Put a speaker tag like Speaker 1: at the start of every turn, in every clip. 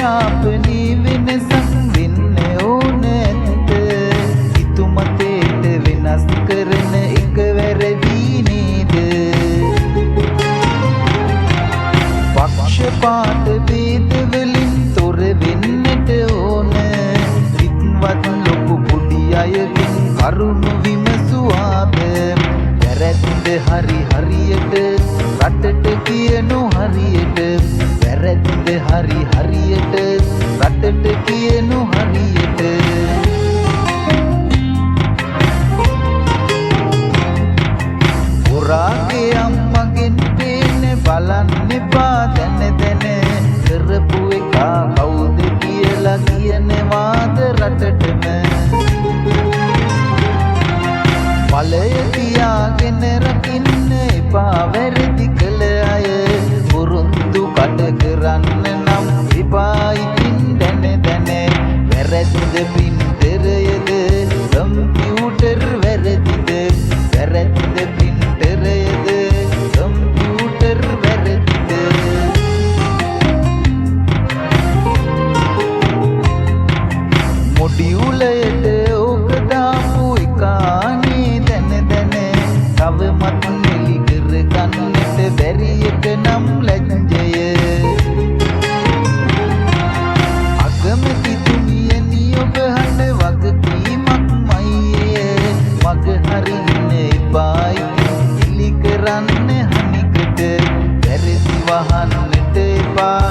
Speaker 1: යාපනී වෙනසක් වෙන්න ඕන ඇත්ත. හිතුමතේට වෙනස් කරන එක වැරදි නේද? පක්ෂපාත ભેද වලින් තොර වෙන්නට ඕන. පිටවත් ලොකු පොඩි අයගෙන් කරුණු විමසුවාද? වැරද්ද හරි හරියට රටට කියනු හරියට. වැරද්ද හරි හරියට රටට කියනු හරියට. හොරාගේ අම්මගෙන් පේන්න බලන්න එපා දැන දැන. කරපු එකා කවුද කියලා කියනවාද රටටම? බලය තියාගෙන රකින්න එපා වැරදි කළ අය. පුරුන්දු කඩ කරන්න නම් එපා ඉතින් දැන දැන. වැරද්ද පින්තරයද කම්පියුටර් වැරදිද? වැරද්ද පින්තරයද කම්පියුටර් වැරදිද? මොඩියුලයට ඕක දාපු එකානේ දැන දැන. තවමත් නෙලි කර ගන්නට බැරි එක නම් ලැජ්ජය. අගමැතිතුමියනි ඔබ හඬ වගකීමක්මයි එය. මග හරින්න එපායි ඉලි කරන්න හනිකට. වැරදි වහන්නට එපා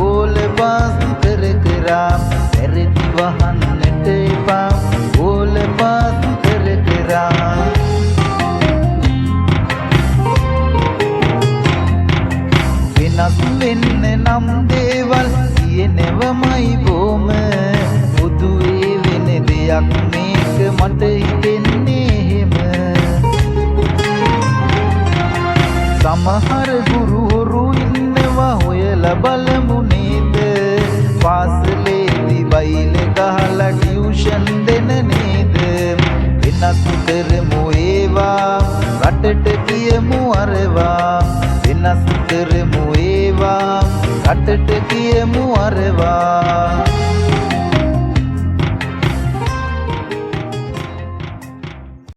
Speaker 1: ඕල පාස් කර කරා. වැරදි වහන්නට එපා ඕල පාස් කර කරා. වෙනස් වෙන්න නම් දේවල් කියනවමයි බොම. පොදුවේ වෙන දෙයක් මේක මට හිතෙන්නේ එහෙම. සමහර ගුරුවරු ඉන්නවා හොයලා බලමු නේද? පාසලේදී බයිල ගහලා ටියුෂන් දෙන නේද? වෙනස් කරමු ඒවා රටට කියමු අරවා. වෙනස් කරමු ඒවා රටට කියමු අරවා.